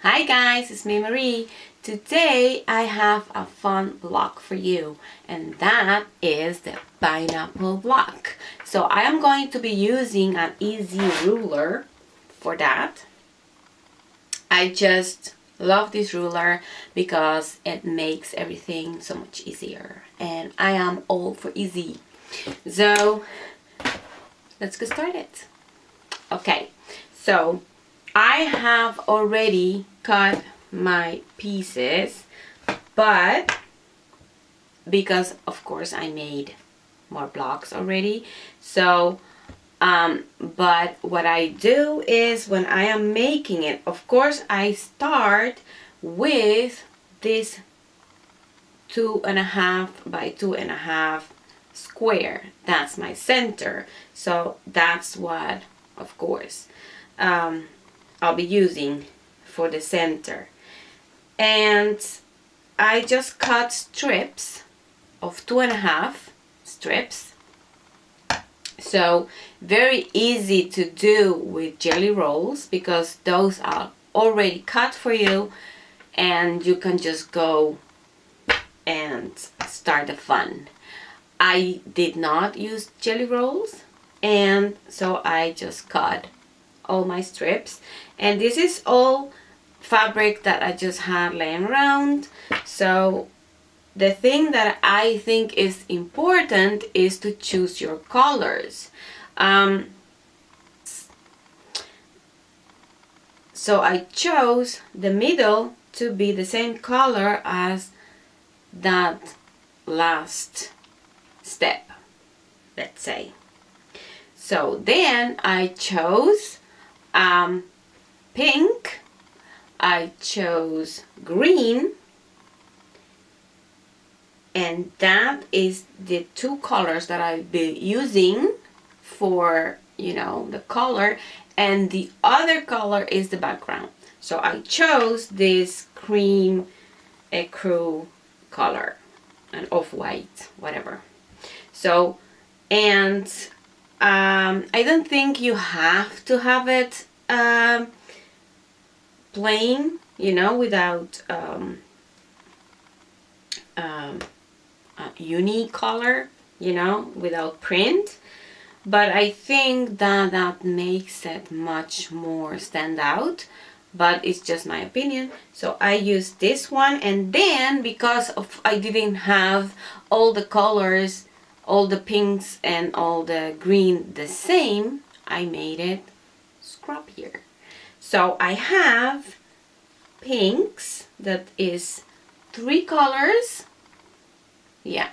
Hi guys, it's me Marie. Today I have a fun block for you, and that is the pineapple block. So I am going to be using an easy ruler for that. I just love this ruler because it makes everything so much easier, and I am all for easy. So let's get started. Okay, so I have already cut my pieces, but because of course I made more blocks already, so but what I do is when I am making it, of course I start with this 2.5 by 2.5 square. That's my center, so that's what of course I'll be using for the center. And I just cut strips of 2.5 strips. So very easy to do with jelly rolls because those are already cut for you, and you can just go and start the fun. I did not use jelly rolls, and so I just cut all my strips, and this is all fabric that I just had laying around. So the thing that I think is important is to choose your colors. So I chose the middle to be the same color as that last step, let's say. So then I chose pink, I chose green, and that is the two colors that I'll be using for, you know, the color, and the other color is the background. So I chose this cream ecru color, and off-white, whatever. So, and I don't think you have to have it plain, you know, without a unique color, you know, without print. But I think that that makes it much more stand out. But it's just my opinion. So I used this one, and then because of I didn't have all the colors, all the pinks and all the green the same, I made it scrappier. So I have pinks, that is 3 colors, yeah,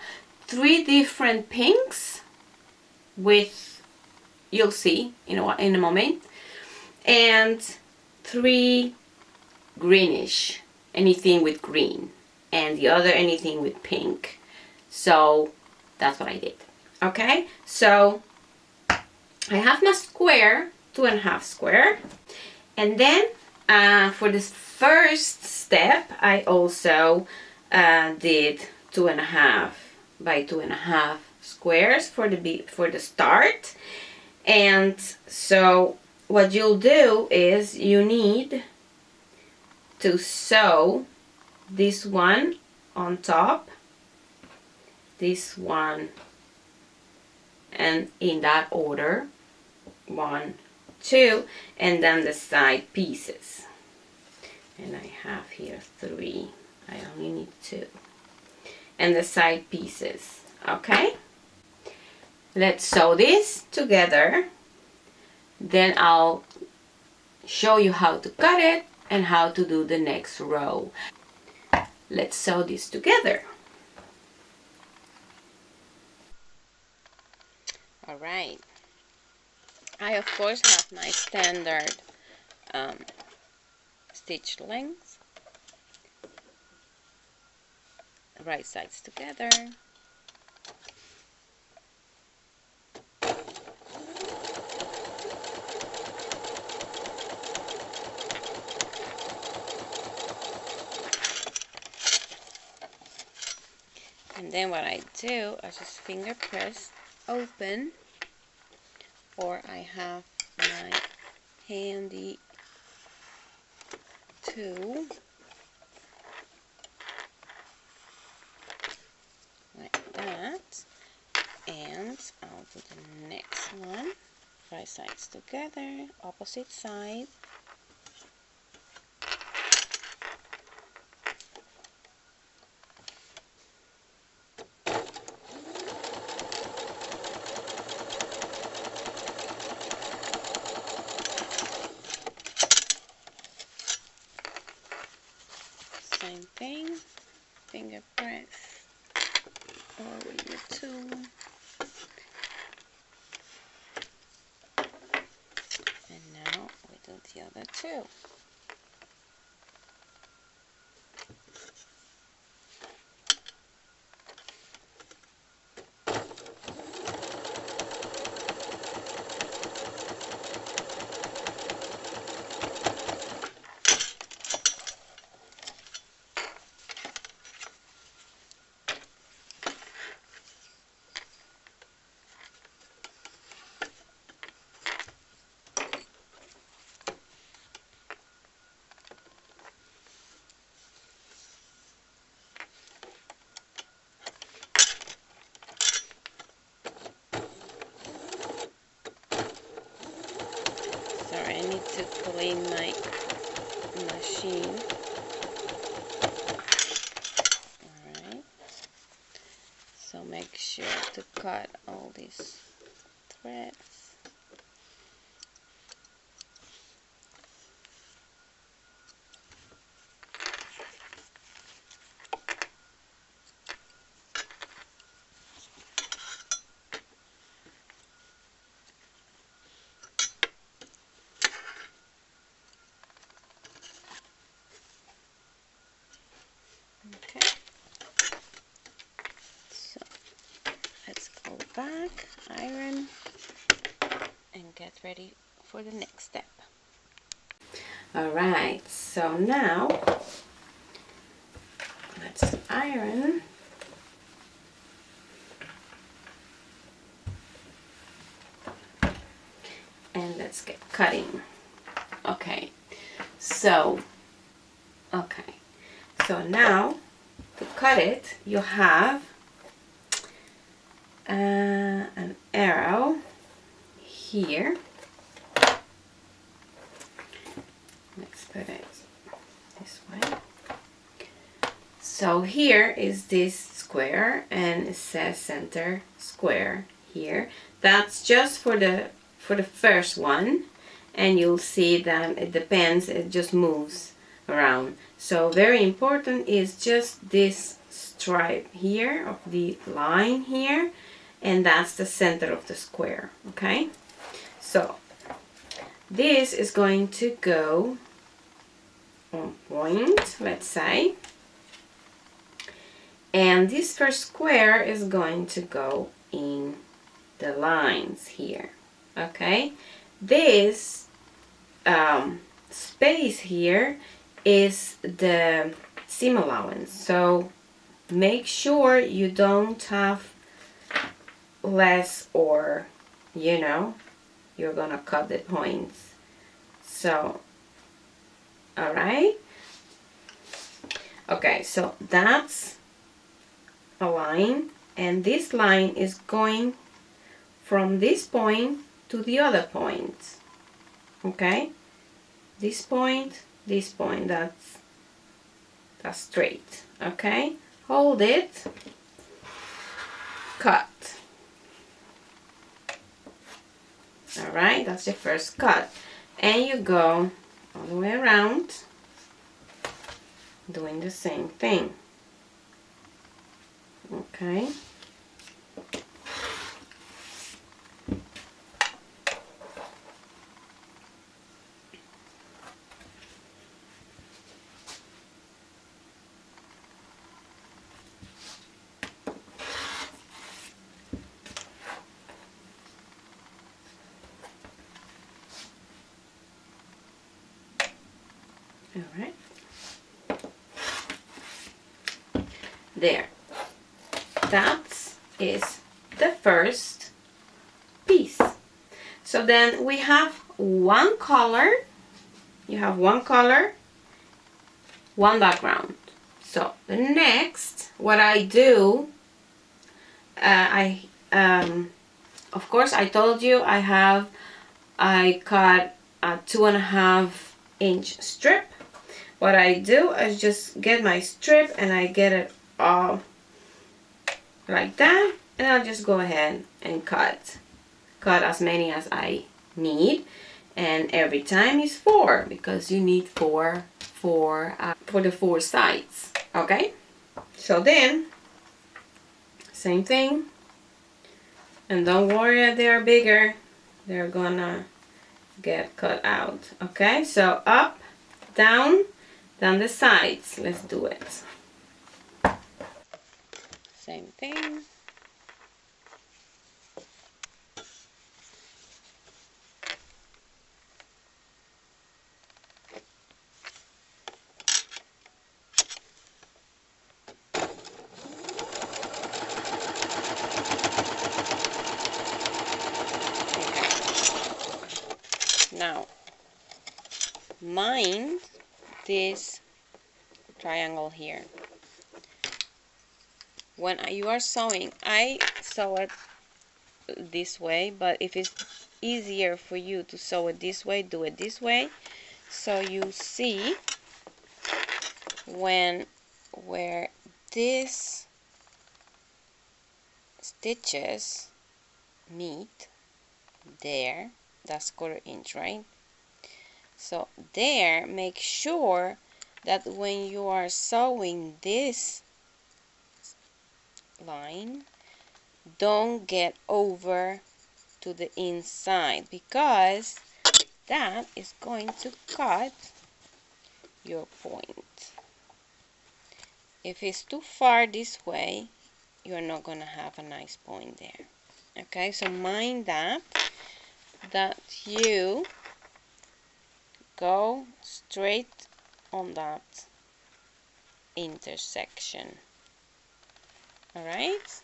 3 different pinks with, you'll see in a moment, and 3 greenish, anything with green, and the other anything with pink. So that's what I did. Okay, so I have my square, 2.5 square, and then for this first step I also did 2.5 by 2.5 squares for the start. And so what you'll do is you need to sew this one on top, this one, and in that order, 1, 2, and then the side pieces. And I have here 3, I only need 2, and the side pieces. Okay, let's sew this together, then I'll show you how to cut it and how to do the next row. Let's sew this together. Alright, I of course have my standard stitch length, right sides together, and then what I do, I just finger press open, or I have my handy two, like that, and I'll do the next one, right sides together, opposite side. Same thing, finger press over your tool, and now we do the other two. Sorry, I need to clean my machine. Alright, so make sure to cut all these threads. Okay, so let's go back, iron, and get ready for the next step. Alright, so now let's iron. And let's get cutting. Okay, so now to cut it, you have an arrow here. Let's put it this way. So here is this square, and it says center square here. That's just for the first one, and you'll see that it depends, it just moves around. So very important is just this stripe here of the line here, and that's the center of the square. Okay, so this is going to go on point, let's say, and this first square is going to go in the lines here. Okay, this space here is the seam allowance, so make sure you don't have less, or you're gonna cut the points. So alright, okay, so that's a line, and this line is going from this point to the other point. Okay, this point, that's straight. Okay, hold it, cut. Alright, that's the first cut, and you go all the way around doing the same thing. Okay, all right, there. That is the first piece. So then we have one color. You have one color, one background. So the next, what I do, of course I told you I cut a 2.5-inch strip. What I do is just get my strip and I get it all like that, and I'll just go ahead and cut as many as I need, and every time is 4 because you need 4 for the 4 sides. Okay, so then same thing, and don't worry that they are bigger, they're gonna get cut out. Okay, so up, down, then the sides. Let's do it. Same thing. Now, mind this triangle here. When you are sewing, I sew it this way, but if it's easier for you to sew it this way, do it this way. So you see where these stitches meet there, that's 1/4 inch, right? So there, make sure that when you are sewing this line, don't get over to the inside, because that is going to cut your point. If it's too far this way, you're not gonna have a nice point there. Okay, so mind that you go straight on that intersection. All right.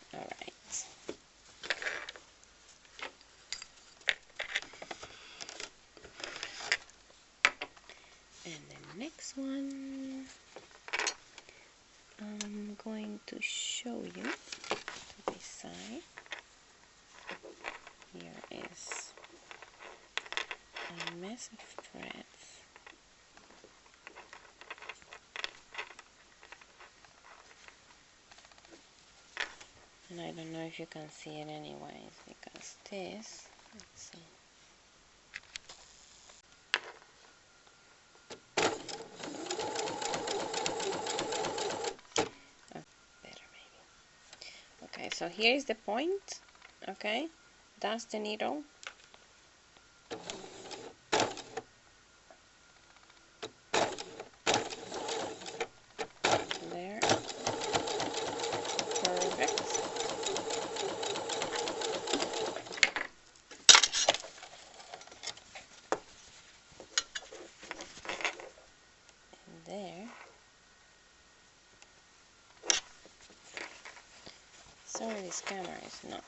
And the next one, I'm going to show you to this side. Here is a mess of threads. And I don't know if you can see it anyways, because this, let's see. Oh, better maybe. Okay, so here is the point. Okay, that's the needle. There. Perfect. And there. Sorry, this camera is not.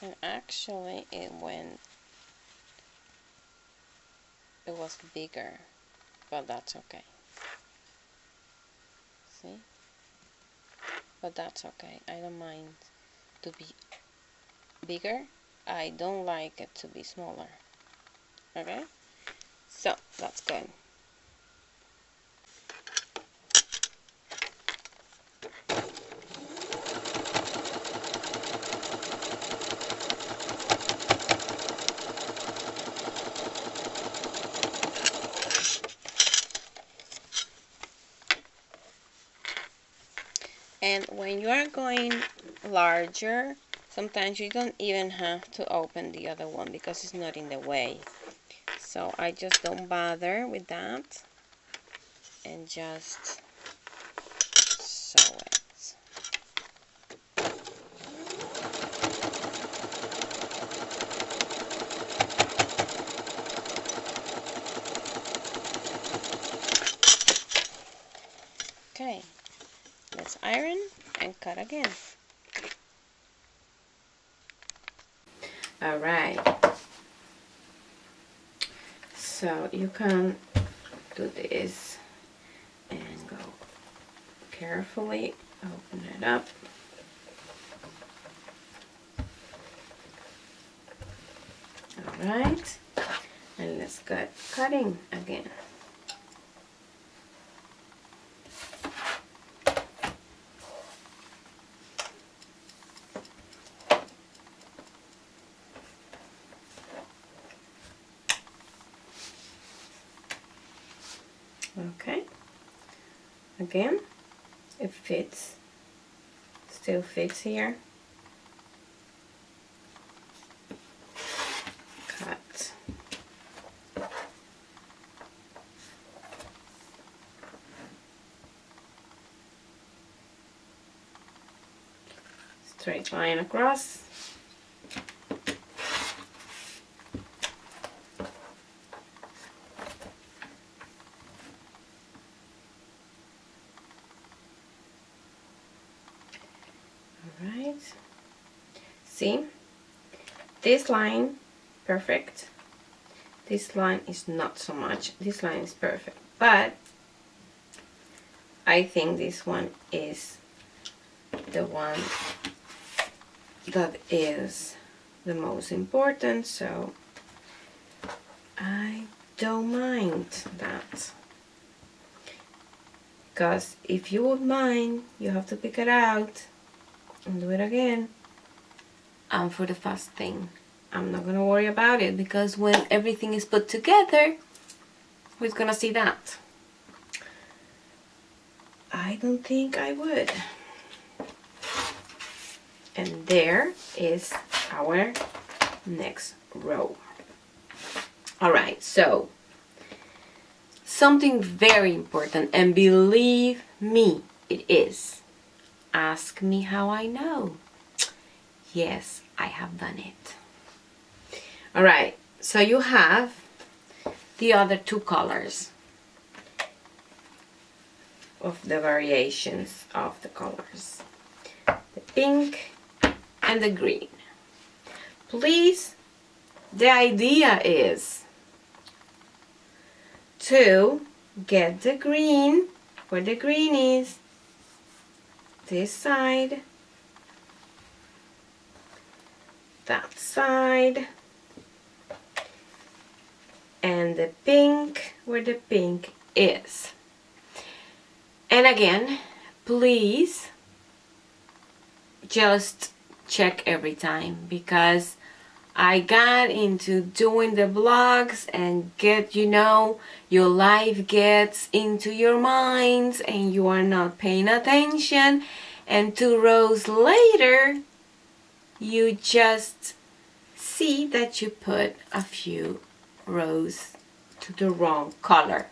And actually it was bigger, but that's okay. See? But that's okay. I don't mind to be bigger. I don't like it to be smaller. Okay? So, that's good. And when you are going larger, sometimes you don't even have to open the other one because it's not in the way. So I just don't bother with that and just sew it. Okay, let's iron and cut again. Alright, so you can do this and go carefully, open it up. Alright, and let's get cutting again. Okay, again, it fits, still fits here. Cut. Straight line across. Alright, see, this line, perfect. This line is not so much. This line is perfect, but I think this one is the one that is the most important, so I don't mind that. Because if you would mind, you have to pick it out and do it again. And for the fast thing, I'm not gonna worry about it, because when everything is put together, who's gonna see that? I don't think I would. And there is our next row. Alright, so something very important, and believe me, it is. Ask me how I know. Yes, I have done it. Alright, so you have the other two colors of the variations of the colors. The pink and the green. Please, the idea is to get the green where the green is, this side, that side, and the pink where the pink is. And again, please just check every time, because I got into doing the vlogs and your life gets into your minds and you are not paying attention, and 2 rows later you just see that you put a few rows to the wrong color.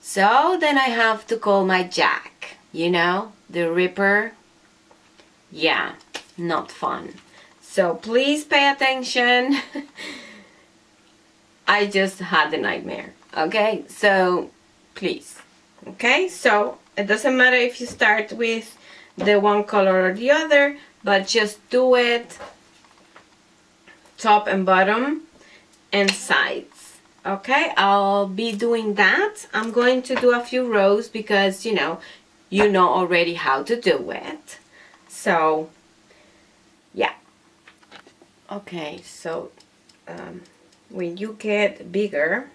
So then I have to call my Jack, the Ripper. Yeah, not fun. So please pay attention. I just had a nightmare. Okay, so please. Okay, so it doesn't matter if you start with the one color or the other, but just do it top and bottom and sides. Okay, I'll be doing that. I'm going to do a few rows because you know already how to do it. So yeah. Okay, so when you get bigger,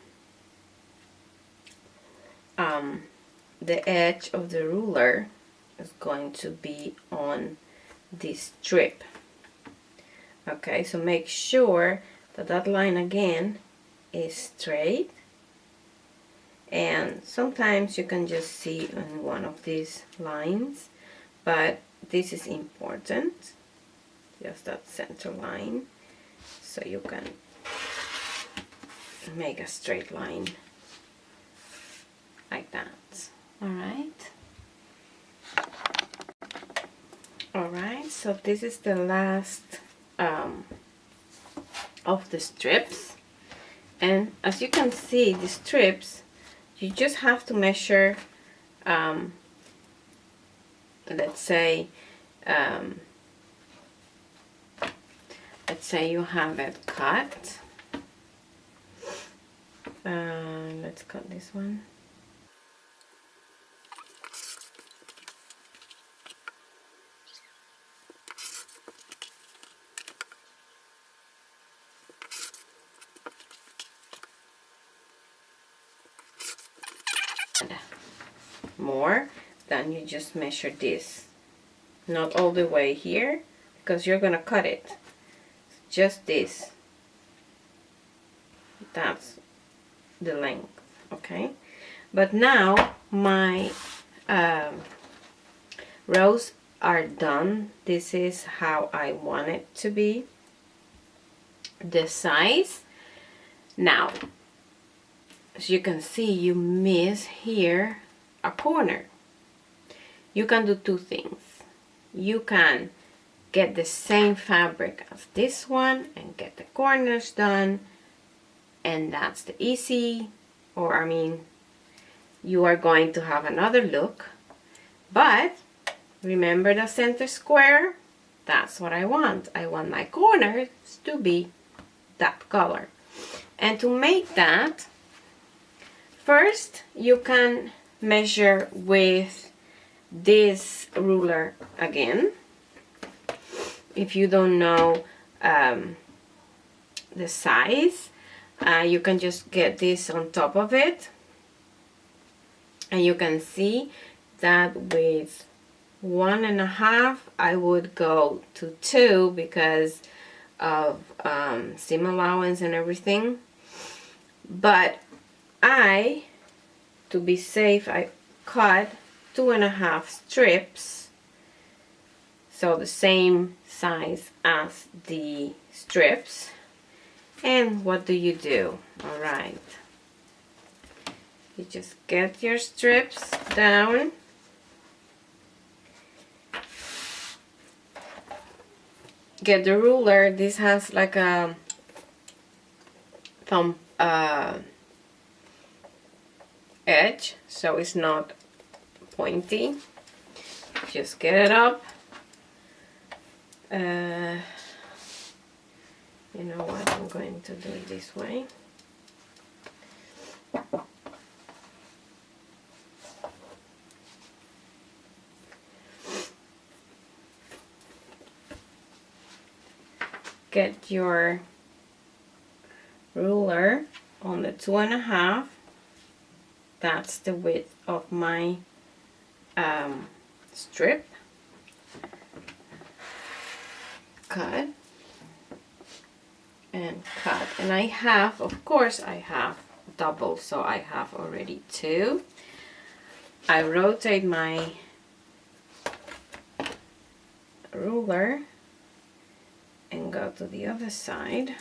the edge of the ruler is going to be on this strip. Okay, so make sure that that line again is straight, and sometimes you can just see on one of these lines, but this is important, just that center line, so you can make a straight line like that. Alright, so this is the last of the strips, and as you can see, the strips, you just have to measure, let's say you have it cut, Let's cut this one. More, then you just measure this, not all the way here because you're gonna cut it, just this, that's the length. Okay, but now my rows are done. This is how I want it to be, the size. Now as you can see, you miss here a corner. You can do two things. You can get the same fabric as this one and get the corners done, and that's the easy, or I mean, you are going to have another look, but remember the center square? That's what I want. I want my corners to be that color. And to make that, first you can measure with this ruler again. If you don't know the size, you can just get this on top of it, and you can see that with 1.5 I would go to 2 because of seam allowance and everything. But to be safe, I cut 2.5 strips, so the same size as the strips. And what do? All right, you just get your strips down, get the ruler. This has like a thumb edge, so it's not pointy. Just get it up. You know what, I'm going to do it this way. Get your ruler on the 2.5. That's the width of my strip. Cut and cut, and I have, of course, I have double, so I have already 2. I rotate my ruler and go to the other side,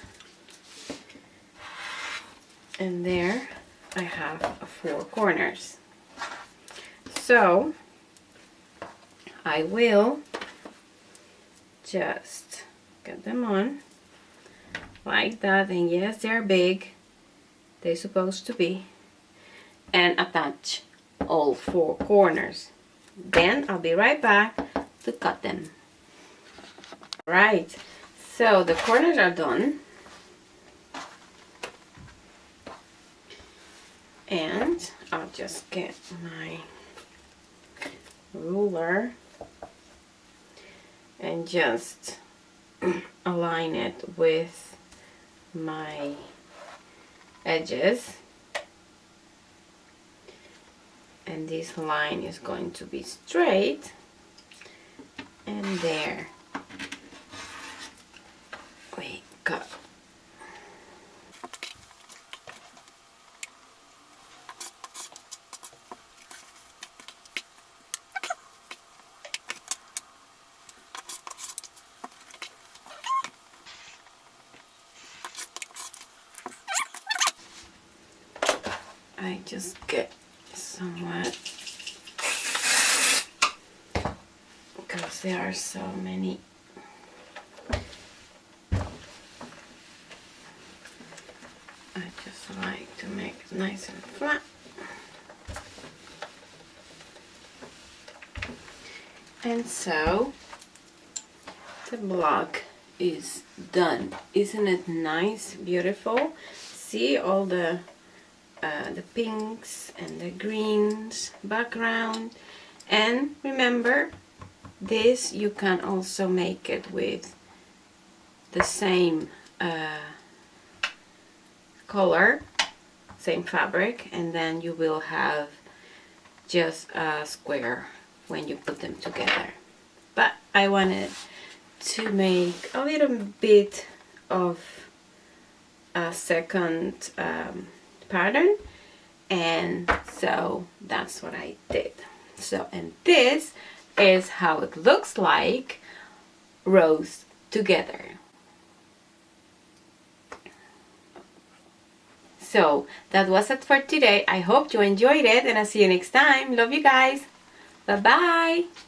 and there I have 4 corners. So I will just get them on like that, and yes, they're big, they're supposed to be, and attach all 4 corners. Then I'll be right back to cut them. Right, so the corners are done, and I'll just get my ruler and just align it with my edges, and this line is going to be straight, and there we go. I just get somewhat, because there are so many. I just like to make it nice and flat. And so the block is done. Isn't it nice, beautiful? See all the the pinks and the greens background. And remember, this you can also make it with the same color, same fabric, and then you will have just a square when you put them together. But I wanted to make a little bit of a second pattern, and so that's what I did. So, and this is how it looks like rows together. So that was it for today. I hope you enjoyed it, and I'll see you next time. Love you guys. Bye bye.